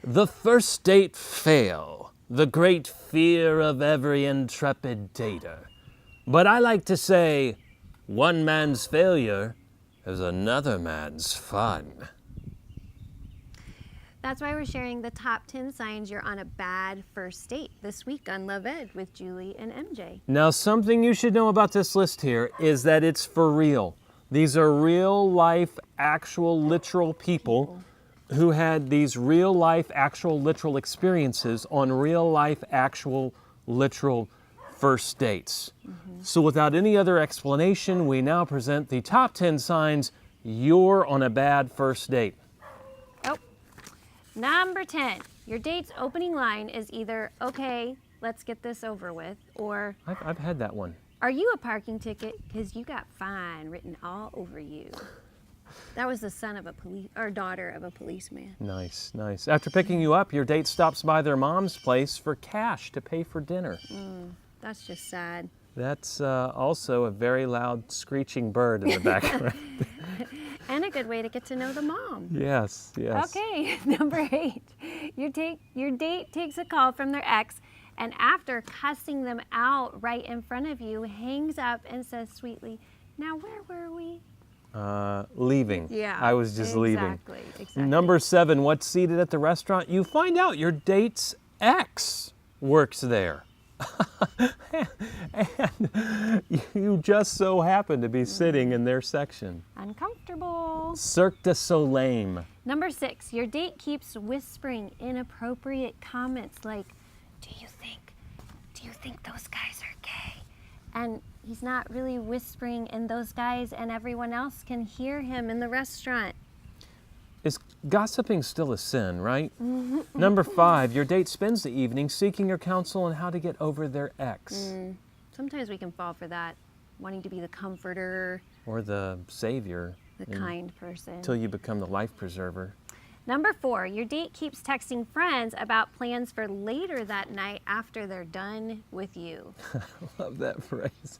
The first date fail, the great fear of every intrepid dater. But I like to say, one man's failure is another man's fun. That's why we're sharing the top 10 signs you're on a bad first date this week on Love Ed with Julie and MJ. Now, something you should know about this list here is that it's for real. These are real life, actual, literal people who had these real life, actual, literal experiences on real life, actual, literal first dates. So without any other explanation, we now present the top 10 signs you're on a bad first date. Oh, number 10, your date's opening line is either, okay, let's get this over with, or I've had that one. are you a parking ticket? Because you got fine written all over you. That was the son of a daughter of a policeman. Nice, nice. After picking you up, your date stops by their mom's place for cash to pay for dinner. That's just sad. That's also a very loud screeching bird in the background. And a good way to get to know the mom. Yes, yes. Okay, number 8. Your date takes a call from their ex, and after cussing them out right in front of you, hangs up and says sweetly, "Now where were we?" Leaving. Yeah. I was just leaving. Exactly. Number 7, what's seated at the restaurant? You find out your date's ex works there. And you just so happen to be sitting in their section. Uncomfortable. Cirque du Soleil. Number 6, your date keeps whispering inappropriate comments like, do you think those guys are gay? And he's not really whispering, and those guys and everyone else can hear him in the restaurant. Is gossiping still a sin, right? Number 5, your date spends the evening seeking your counsel on how to get over their ex. Sometimes we can fall for that, wanting to be the comforter, Or the savior. the kind person. Until you become the life preserver. Number 4, your date keeps texting friends about plans for later that night after they're done with you. Love that phrase.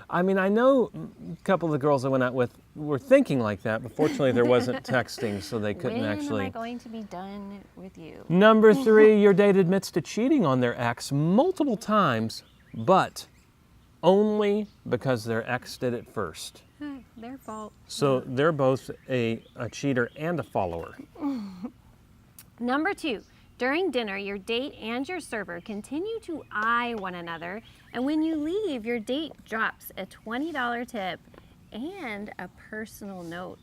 I mean, I know a couple of the girls I went out with were thinking like that, but fortunately there wasn't texting, so they couldn't When actually. am I going to be done with you? Number 3, your date admits to cheating on their ex multiple times, but only because their ex did it first. Their fault. So they're both a cheater and a follower. Number 2, during dinner, your date and your server continue to eye one another, and when you leave, your date drops a $20 tip and a personal note.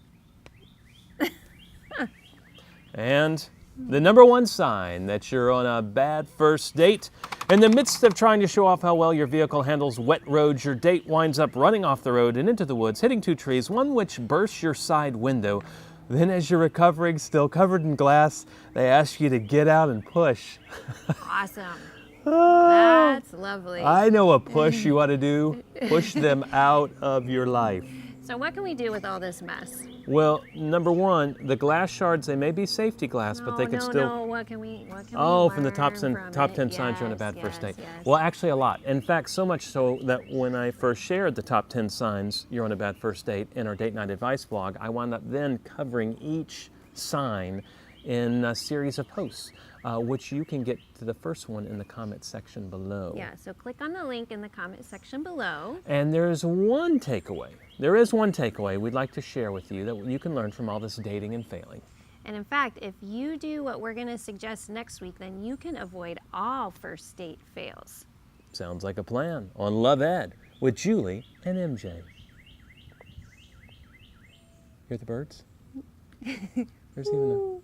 And the number 1 sign that you're on a bad first date, in the midst of trying to show off how well your vehicle handles wet roads, your date winds up running off the road and into the woods, hitting 2 trees, one which bursts your side window. Then as you're recovering, still covered in glass, they ask you to get out and push. Awesome. That's lovely. I know a push you ought to do. Push them out of your life. So what can we do with all this mess? Well, number 1, the glass shards, they may be safety glass, but they can still... No, what can we from the top 10 signs you're on a bad first date. Yes. Well, actually a lot. In fact, so much so that when I first shared the top 10 signs you're on a bad first date in our Date Night Advice blog, I wound up then covering each sign in a series of posts, which you can get to the first one in the comment section below. Yeah, so click on the link in the comment section below. And there's one takeaway. There is one takeaway we'd like to share with you that you can learn from all this dating and failing. And in fact, if you do what we're going to suggest next week, then you can avoid all first date fails. Sounds like a plan on Love Ed with Julie and MJ. Hear the birds? There's even a...